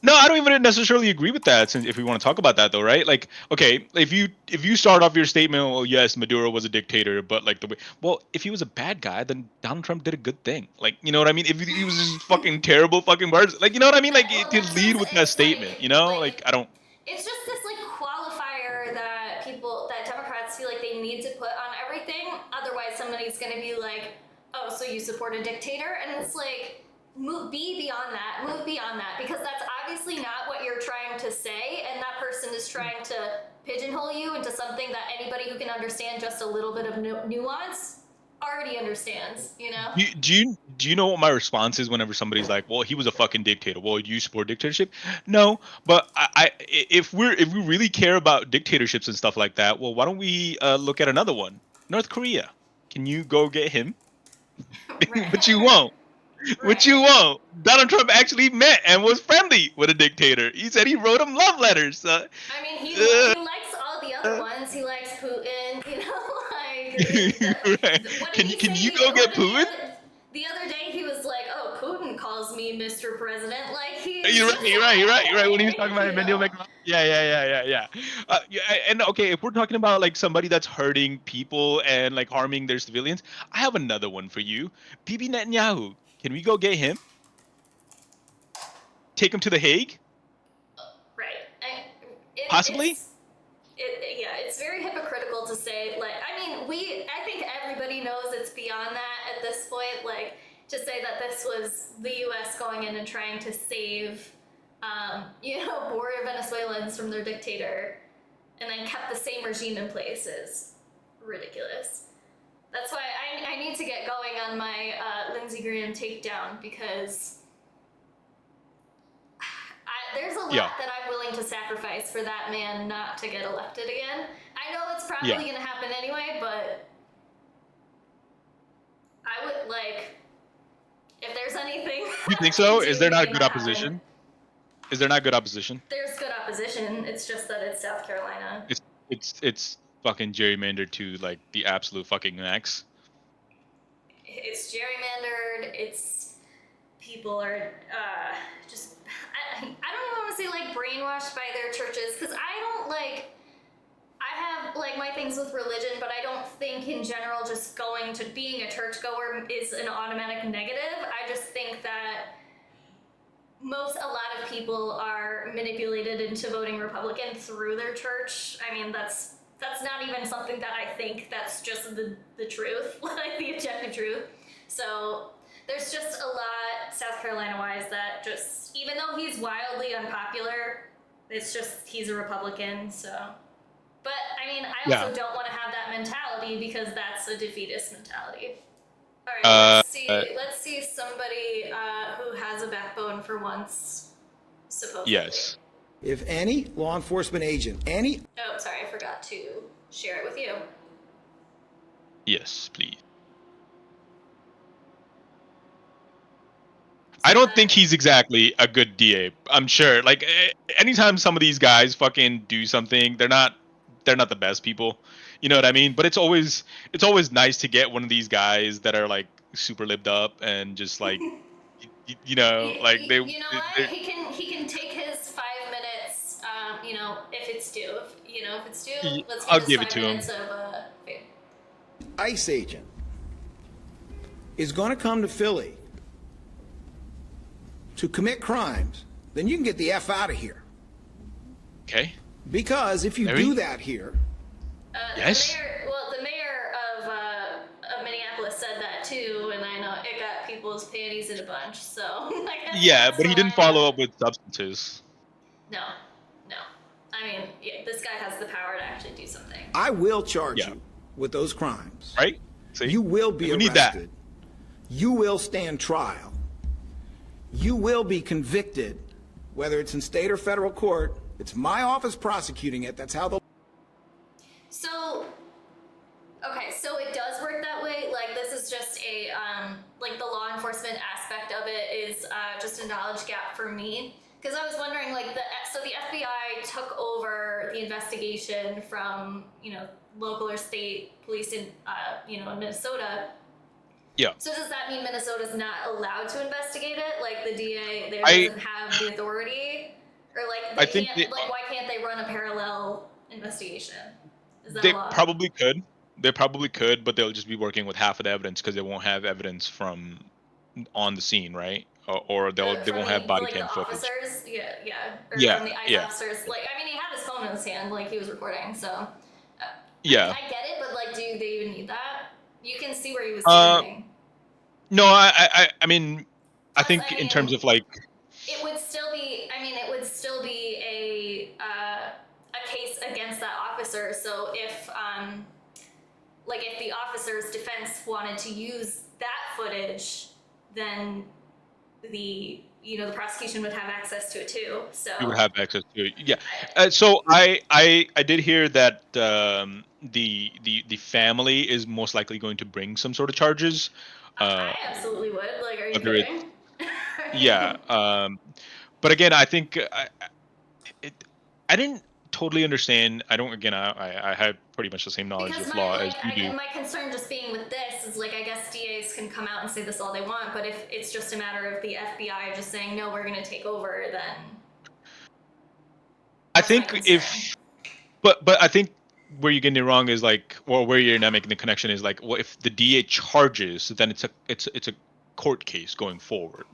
No, I don't even necessarily agree with that. Since if we want to talk about that, though, right? Like, okay, if you start off your statement, well, yes, Maduro was a dictator, but like if he was a bad guy, then Donald Trump did a good thing. Like, you know what I mean? If he was just fucking terrible fucking words, like, you know what I mean? Like, to lead with that statement, like I don't. It's just this like qualifier that Democrats feel like they need to put on everything. Otherwise, somebody's gonna be like, oh, so you support a dictator, and it's like. Move beyond that, because that's obviously not what you're trying to say, and that person is trying to pigeonhole you into something that anybody who can understand just a little bit of nuance already understands. Do you know what my response is whenever somebody's like, well, he was a fucking dictator? Well, do you support dictatorship? No, but if we really care about dictatorships and stuff like that, well, why don't we look at another one? North Korea. Can you go get him? But you won't. Which you won't. Donald Trump actually met and was friendly with a dictator. He said he wrote him love letters. I mean, he likes all the other ones. He likes Putin. Right. Can you go get Putin? The other day he was like, "Oh, Putin calls me Mr. President." Like he You're right. You're right. You're right. You're right. When he was talking about you Emmanuel know. Macron. Yeah. And okay, if we're talking about like somebody that's hurting people and like harming their civilians, I have another one for you. Bibi Netanyahu. Can we go get him? Take him to the Hague? Right. Possibly? It's very hypocritical to say, like, I mean, I think everybody knows it's beyond that at this point. Like, to say that this was the U.S. going in and trying to save, border Venezuelans from their dictator, and then kept the same regime in place is ridiculous. That's why I need to get going on my Lindsey Graham takedown, because there's a lot Yeah. that I'm willing to sacrifice for that man not to get elected again. I know it's probably Yeah. going to happen anyway, but I would like, if there's anything. You think so? Is there not good opposition? Is there not good opposition? There's good opposition. It's just that it's South Carolina. It's fucking gerrymandered to like the absolute fucking max. It's gerrymandered. It's people are just. I don't even want to say like brainwashed by their churches, because I don't like. I have like my things with religion, but I don't think in general just going to being a churchgoer is an automatic negative. I just think that a lot of people are manipulated into voting Republican through their church. I mean, that's not even something that I think, that's just the truth, like the objective truth. So there's just a lot South Carolina wise that just, even though he's wildly unpopular, it's just he's a Republican. So, but I mean, I also don't want to have that mentality, because that's a defeatist mentality. All right, let's see somebody who has a backbone for once, supposedly. Yes. If any law enforcement agent, Oh, sorry, I forgot to share it with you. Yes, please. I don't think he's exactly a good DA. I'm sure. Like anytime some of these guys fucking do something, they're not the best people. You know what I mean? But it's always nice to get one of these guys that are like super lived up and just like like they. You know what? He can take his 5 minutes. If it's due. If it's due, let's I'll give give us it to 5 him. minutes of fame. ICE agent is going to come to Philly to commit crimes, then you can get the F out of here. Okay. Because if you do that here, yes. The mayor of Minneapolis said that too, and I know it got people's panties in a bunch. So Yeah, but he didn't follow up with substances. No. I mean, this guy has the power to actually do something. I will charge you with those crimes. Right? See? You will be arrested. Need that. You will stand trial. You will be convicted, whether it's in state or federal court. It's my office prosecuting it. That's how the. So it does work that way. Like, this is just a like the law enforcement aspect of it is just a knowledge gap for me, because I was wondering, like, the FBI took over the investigation from local or state police in in Minnesota. Yeah. So does that mean Minnesota's not allowed to investigate it? Like, the DA there doesn't have the authority, or like why can't they run a parallel investigation? Is that They a law? probably could. They probably could, but they'll just be working with half of the evidence because they won't have evidence from on the scene, right? Or they won't have body cam footage. Officers, or Yeah, from the ICE officers. Like, I mean, he had his phone in his hand, like he was recording. So yeah, I get it, but like, do they even need that? You can see where he was standing. No, I mean, I think in terms of like, it would still be. I mean, it would still be a case against that officer. So if if the officer's defense wanted to use that footage, then the prosecution would have access to it too. So you would have access to it. Yeah. So I did hear that the family is most likely going to bring some sort of charges. I absolutely would. Like, are you kidding? Yeah. But again, I think I didn't totally understand. I don't. Again, I have pretty much the same knowledge Because of law as you do. my concern just being with this is like, I guess DAs can come out and say this all they want, but if it's just a matter of the FBI just saying, no, we're going to take over, then I that's my think concern. but I think where you're getting it wrong is like, or where you're not making the connection is like, well, if the DA charges, then it's a court case going forward.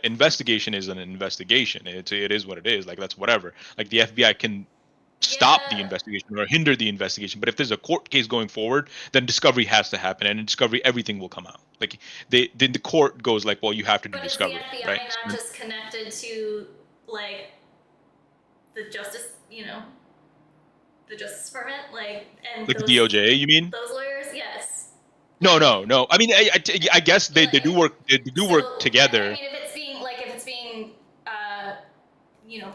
Investigation is an investigation. It is what it is. Like, that's whatever. Like, the FBI can stop the Yeah, investigation or hinder the investigation, but if there's a court case going forward, then discovery has to happen, and in discovery everything will come out. Like, then the court goes like, well, you have to do but is the discovery, FBI right? not just connected to like the justice, the Justice Department, like, and Like the DOJ, you mean? those lawyers? Yes. No, Like, no, no. I mean, I guess they do like, work. They do so, work I together. mean, if it's being,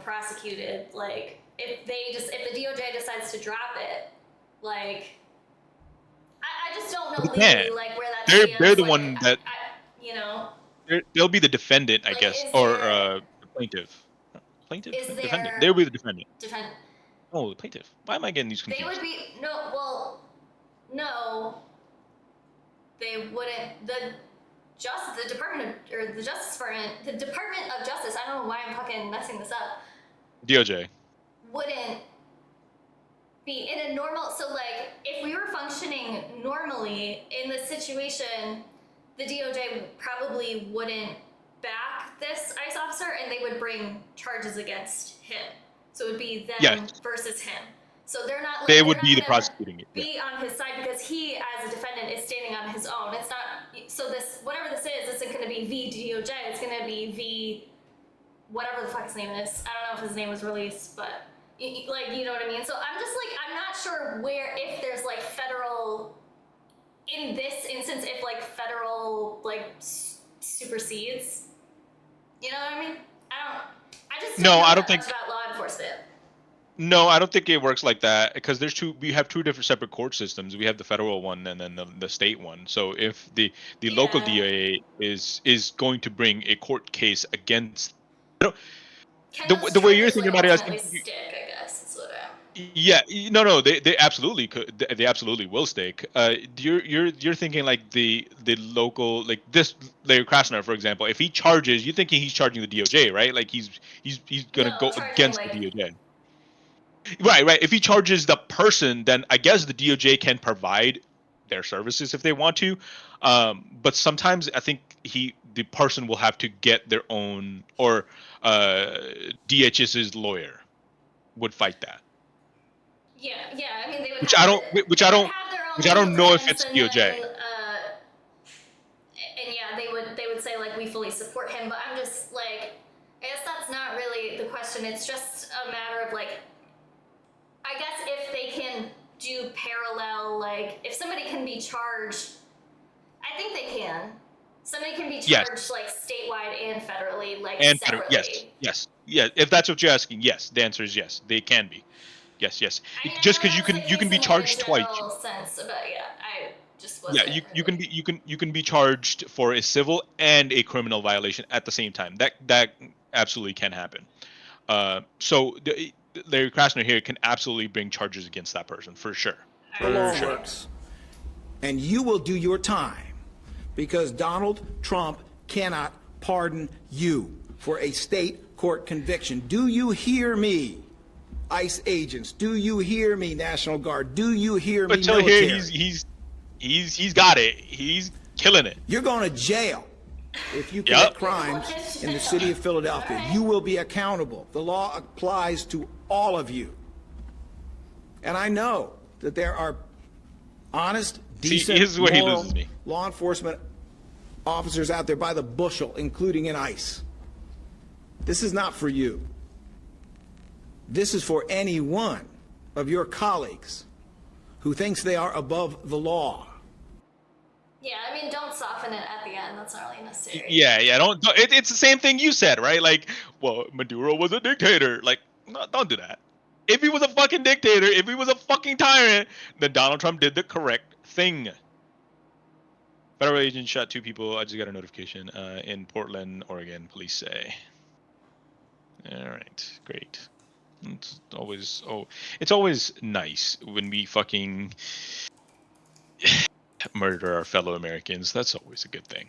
prosecuted, like, if the DOJ decides to drop it, like, I just don't know They can. legally, like, where that They're stands. the Like, one that they'll be the defendant, I like, guess, is or there, the plaintiff. Plaintiff, is defendant. there, They'll be the defendant. defend, Oh, the plaintiff. Why am I getting these they confused? would be, no, well, no, they wouldn't, the Department of, or the Justice Department, the Department of Justice, I don't know why I'm fucking messing this up, DOJ. wouldn't be in a normal, so like, if we were functioning normally in this situation, the DOJ probably wouldn't back this ICE officer and they would bring charges against him. So it would be them Yes. versus him. So they're not like, They they're would not be the gonna prosecuting it. Yeah. be on his side because he, as a defendant, is standing on his own. It's not, so this, whatever this is, isn't gonna be V DOJ, it's gonna be V, whatever the fuck his name is. I don't know if his name was released, but like, you know what I mean? So I'm just like, I'm not sure where, if there's like federal, in this instance, if like federal like supersedes, you know what I mean? I just don't No, know I that don't think. much about law enforcement. No, I don't think it works like that because we have two different separate court systems. We have the federal one and then the state one. So if the local Yeah. DA is going to bring a court case against, Can the those the way you're charges thinking like about it, I ultimately think. stick, I guess, is what I'm... Yeah, no, they absolutely could. They absolutely will stick. You're thinking like the local, like this Larry Krasner, for example. If he charges, you're thinking he's charging the DOJ, right? Like he's gonna No, go charging against the like, DOJ. Right. If he charges the person, then I guess the DOJ can provide their services if they want to. But sometimes I think the person will have to get their own, or DHS's lawyer would fight that. yeah, I mean, they would Which have I don't, which they I would don't, have their own which I legal don't know if defense, it's and DOJ. then and yeah, they would say like, we fully support him, but I'm just like, I guess that's not really the question. It's just a matter of like, I guess if they can do parallel, like if somebody can be charged, I think they can. Somebody can be Yes. charged like statewide and federally, like And separately. yes. If that's what you're asking, yes. The answer is yes. They can be. Yes. I mean, Just I because know that's you the can be case in like a charged twice. general sense, but yeah, I just Yeah, wasn't you can really... you can be charged for a civil and a criminal violation at the same time. That absolutely can happen. So Larry Krasner here can absolutely bring charges against that person for sure. The law sure. works. And you will do your time because Donald Trump cannot pardon you for a state court conviction. Do you hear me, ICE agents? Do you hear me, National Guard? Do you hear me, But till military? here, he's got it. He's killing it. You're going to jail if you commit Yep. crimes in the city of Philadelphia. You will be accountable. The law applies to all of you. And I know that there are honest, decent, here's where he moral loses me. law enforcement officers out there by the bushel, including in ICE. This is not for you. This is for any one of your colleagues who thinks they are above the law. Yeah, I mean, don't soften it at the end. That's not really necessary. Yeah. It's the same thing you said, right? Like, well, Maduro was a dictator. Like, no, don't do that. If he was a fucking dictator, if he was a fucking tyrant, then Donald Trump did the correct thing. Federal agent shot 2 people. I just got a notification in Portland, Oregon. Police say. All right, great. It's always nice when we fucking murder our fellow Americans. That's always a good thing.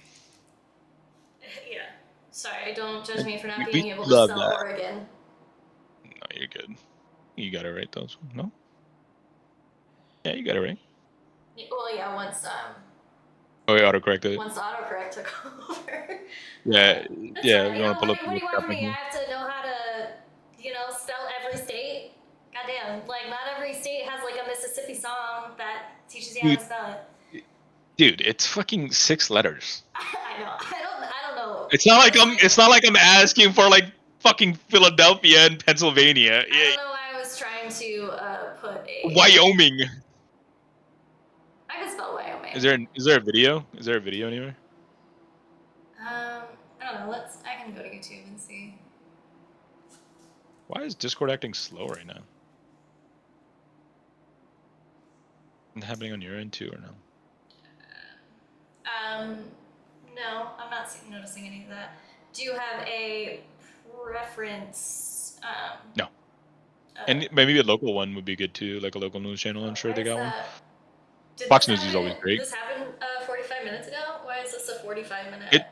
Yeah. Sorry, don't judge me for not We being able to love spell that. Oregon. No, you're good. You got it right, though. No? Yeah, you got it right. Well, yeah, Oh, yeah, autocorrected. once autocorrect took over. Yeah, That's yeah. fine. You want to pull up What do what's you want from happening me? here? I have to know how to, spell every state? Goddamn. Like, not every state has, like, a Mississippi song that teaches you how to spell it. Dude, it's fucking 6 letters. I know. I don't know. It's not like I'm asking for like fucking Philadelphia and Pennsylvania. I don't know why I was trying to put a. Wyoming. I can spell Wyoming. Is there a video? Is there a video anywhere? I don't know. I can go to YouTube and see. Why is Discord acting slow right now? Is it happening on your end too, or no? No, I'm not noticing any of that. Do you have a preference? No. And maybe a local one would be good too, like a local news channel. I'm sure they got one. Fox News is always great. This happened 45 minutes ago. Why is this a 45-minute It-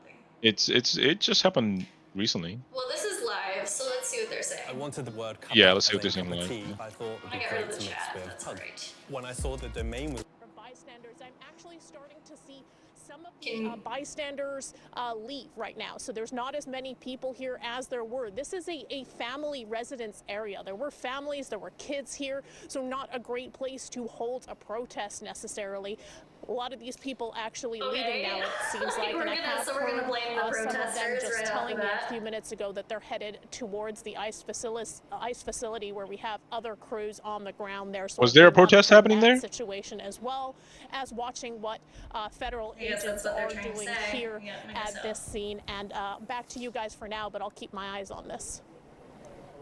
thing? It just happened recently. Well, this is live, so let's see what they're saying. I wanted the word cup. Yeah, let's see what they're as a saying cup of live. tea. I thought it would I be got rid great of the to mix chat. with That's pub. great. When I saw the domain was bystanders, I'm actually starting to see some of the bystanders leave right now. So there's not as many people here as there were. This is a family residence area. There were families, there were kids here, so not a great place to hold a protest necessarily. A lot of these people actually leaving now, it seems like. We're gonna blame the some of them protesters just right telling off me the a bat. few minutes ago that they're headed towards the ICE facility where we have other crews on the ground there. So Was there a we'll be protest monitoring happening that there? situation, as well as watching what federal I guess agents that's what they're are trying to doing say. here Yeah, I guess at so. this scene. And back to you guys for now, but I'll keep my eyes on this.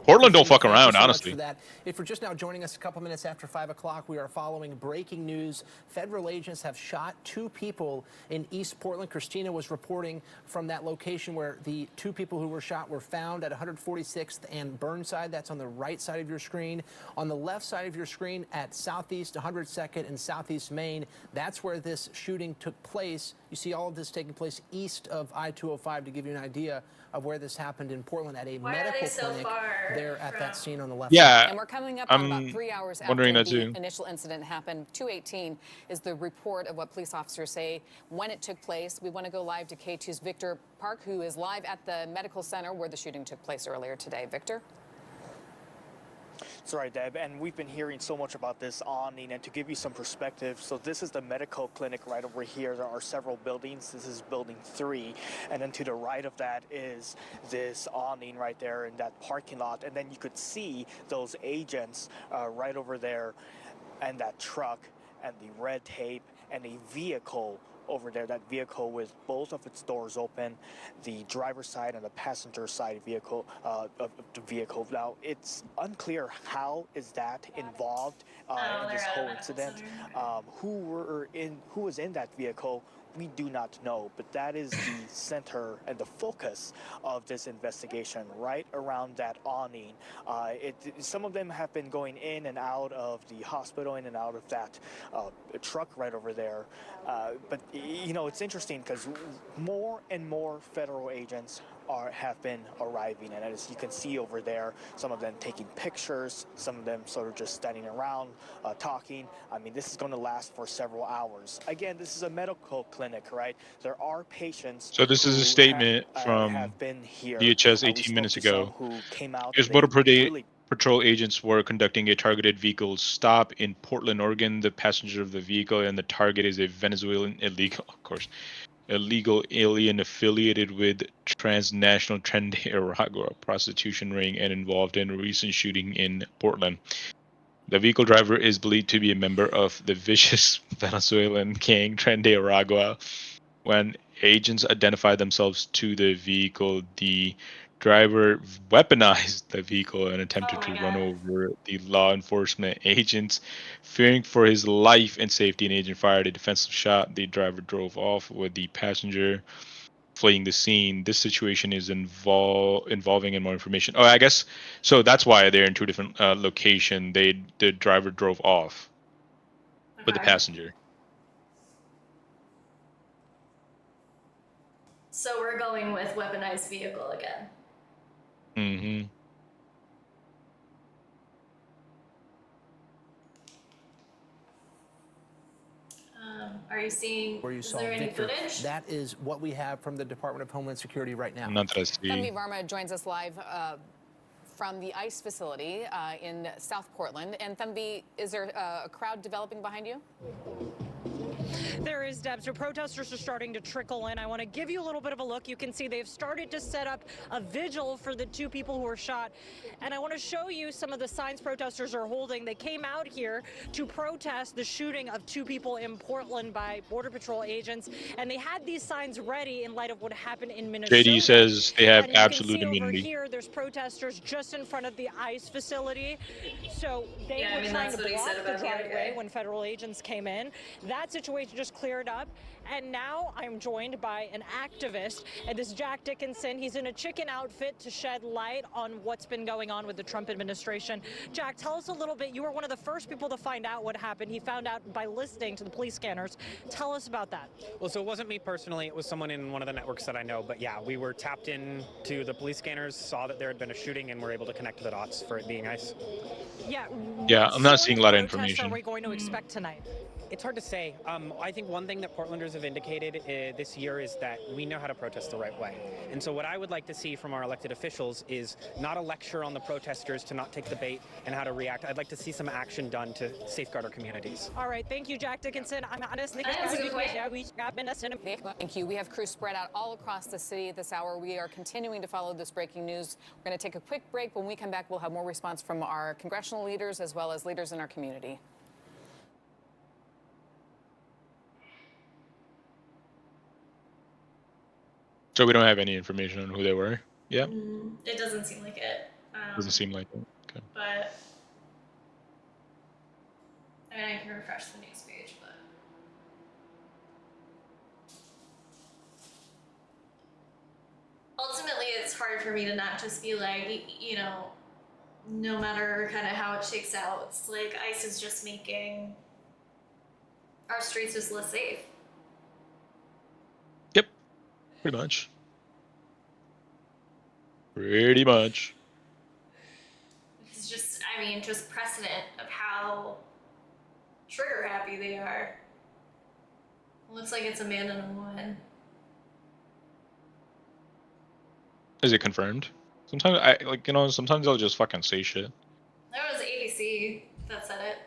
Portland don't fuck Thank you around, so much honestly. for that. If you're just now joining us a couple minutes after 5 o'clock, we are following breaking news. Federal agents have shot 2 people in East Portland. Christina was reporting from that location where the 2 people who were shot were found at 146th and Burnside. That's on the right side of your screen. On the left side of your screen at Southeast 102nd and Southeast Main, that's where this shooting took place. You see all of this taking place east of I-205 to give you an idea of where this happened in Portland at a medical clinic there at that scene on the left side. Yeah, And we're coming up on about 3 hours after wondering that the too. initial incident happened. 2:18 is the report of what police officers say when it took place. We want to go live to K2's Victor Park, who is live at the medical center where the shooting took place earlier today. Victor? That's right, Deb, and we've been hearing so much about this awning, and to give you some perspective, so this is the medical clinic right over here. There are several buildings. This is building 3, and then to the right of that is this awning right there in that parking lot, and then you could see those agents right over there, and that truck, and the red tape, and a vehicle over there, that vehicle with both of its doors open, the driver's side and the passenger side vehicle of the vehicle. Now, it's unclear how is that involved in this whole incident. Who was in that vehicle, we do not know, but that is the center and the focus of this investigation, right around that awning. Some of them have been going in and out of the hospital, in and out of that truck right over there. But you know, it's interesting because more and more federal agents have been arriving, and as you can see over there, some of them taking pictures, some of them sort of just standing around talking. I mean, this is going to last for several hours. Again, this is a medical clinic, right? There are patients. So this is a statement from have been here. DHS We 18 spoke minutes to ago. some who came out. Because They Border really Patrol agents were conducting a targeted vehicle stop in Portland, Oregon. The passenger of the vehicle and the target is a Venezuelan illegal alien affiliated with transnational Tren de Aragua prostitution ring and involved in a recent shooting in Portland. The vehicle driver is believed to be a member of the vicious Venezuelan gang Tren de Aragua. When agents identified themselves to the vehicle, the driver weaponized the vehicle and attempted to run over the law enforcement agents. Fearing for his life and safety, an agent fired a defensive shot. The driver drove off with the passenger. fleeing the scene. This situation is involving in more information. Oh, I guess so. That's why they're in two different location. The driver drove off with the Okay. passenger. So we're going with weaponized vehicle again. Mm-hmm. Are you seeing? Where you Is saw there any Victor. footage? That is what we have from the Department of Homeland Security right now. Not that I see. Tanvi Varma joins us live from the ICE facility in South Portland. And Tanvi, is there a crowd developing behind you? There is, Deb. So protesters are starting to trickle in. I want to give you a little bit of a look. You can see they've started to set up a vigil for the two people who were shot. And I want to show you some of the signs protesters are holding. They came out here to protest the shooting of two people in Portland by Border Patrol agents. And they had these signs ready in light of what happened in Minnesota. JD says they have And you absolute can see immunity. over here, there's protesters just in front of the ICE facility. So they Yeah, I were mean, trying that's to what he block said the about the other driveway guy. when federal agents came in. That situation just cleared up. And now I'm joined by an activist, and this is Jack Dickinson. He's in a chicken outfit to shed light on what's been going on with the Trump administration. Jack, tell us a little bit. You were one of the first people to find out what happened. He found out by listening to the police scanners. Tell us about that. Well, so it wasn't me personally. It was someone in one of the networks that I know. But yeah, we were tapped in to the police scanners, saw that there had been a shooting, and were able to connect the dots for it being ICE. Yeah. Yeah, what I'm not sort seeing a lot of protest information. Are we going to expect tonight? It's hard to say. I think one thing that Portlanders have indicated this year is that we know how to protest the right way. And so what I would like to see from our elected officials is not a lecture on the protesters to not take the bait and how to react. I'd like to see some action done to safeguard our communities. All right. Thank you, Jack Dickinson. I'm honestly. That's a good point. Thank you. We have crews spread out all across the city this hour. We are continuing to follow this breaking news. We're going to take a quick break. When we come back, we'll have more response from our congressional leaders as well as leaders in our community. So we don't have any information on who they were. Yeah, It doesn't seem like it. doesn't seem like it. Okay. But I mean, I can refresh the news page, but ultimately, it's hard for me to not just be like, you know, no matter kind of how it shakes out, it's like ICE is just making our streets just less safe. Yep, pretty much. Pretty much. It's just, I mean, just precedent of how trigger happy they are. It looks like it's a man and a woman. Is it confirmed? Sometimes I like, you know, sometimes they'll just fucking say shit. There was ABC that said it.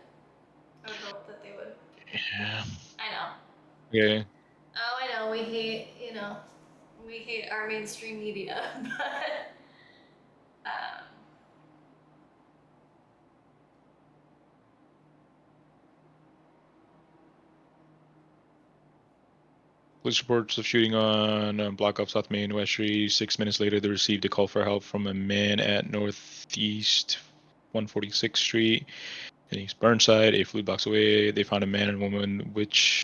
I would hope that they would. Yeah. I know. Okay. Oh, I know. We hate, you know, we hate our mainstream media, but Police reports of shooting on block off South Main West Street. 6 minutes later, they received a call for help from a man at Northeast 146th Street in East Burnside. A few blocks away, they found a man and woman with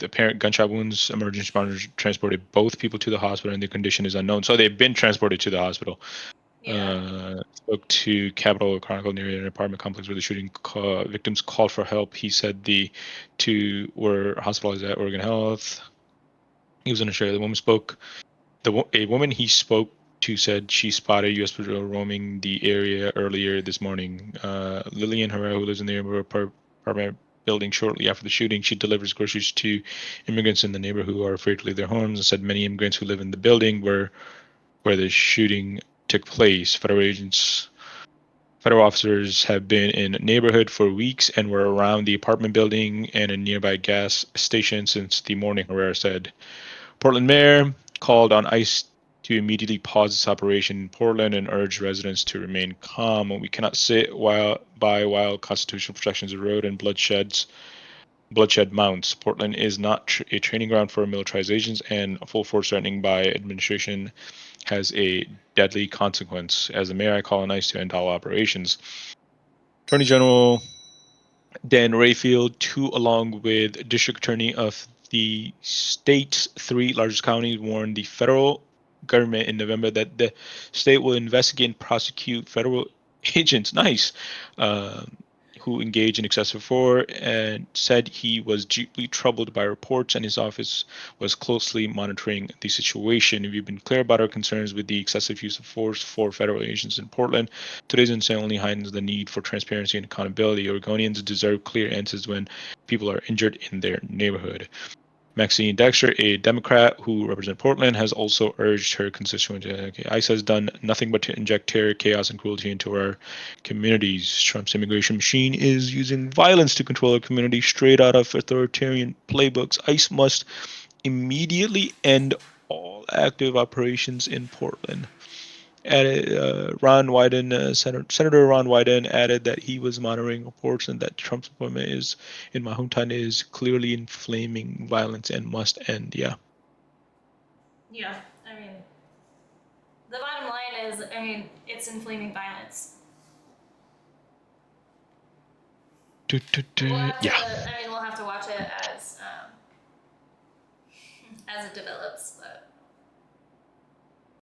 apparent gunshot wounds. Emergency responders transported both people to the hospital, and their condition is unknown. So they've been transported to the hospital. Spoke to Capitol Chronicle near an apartment complex where the shooting victims called for help. He said the two were hospitalized at Oregon Health. He was unsure. The woman spoke. A woman he spoke to said she spotted U.S. patrol roaming the area earlier this morning. Lillian Herrera, who lives in the apartment building shortly after the shooting, she delivers groceries to immigrants in the neighborhood who are afraid to leave their homes, and said many immigrants who live in the building where the shooting took place. Federal officers have been in the neighborhood for weeks and were around the apartment building and a nearby gas station since the morning, Herrera said. Portland mayor called on ICE to immediately pause this operation in Portland and urged residents to remain calm. We cannot sit while constitutional protections erode and bloodshed mounts. Portland is not a training ground for militarizations, and full force threatening by administration has a deadly consequence. As the mayor, I call on ICE to end all operations. Attorney General Dan Rayfield, along with District Attorney of The state's 3 largest counties warned the federal government in November that the state will investigate and prosecute federal agents, who engage in excessive force, and said he was deeply troubled by reports and his office was closely monitoring the situation. We've been clear about our concerns with the excessive use of force for federal agents in Portland. Today's incident only heightens the need for transparency and accountability. Oregonians deserve clear answers when people are injured in their neighborhood. Maxine Dexter, a Democrat who represents Portland, has also urged her constituents. ICE has done nothing but to inject terror, chaos, and cruelty into our communities. Trump's immigration machine is using violence to control our community straight out of authoritarian playbooks. ICE must immediately end all active operations in Portland. Senator Ron Wyden added that he was monitoring reports and that Trump's appointment in my hometown is clearly inflaming violence and must end. Yeah. Yeah, I mean, the bottom line is, I mean, it's inflaming violence. We'll have to, Yeah. I mean, we'll have to watch it as it develops, but.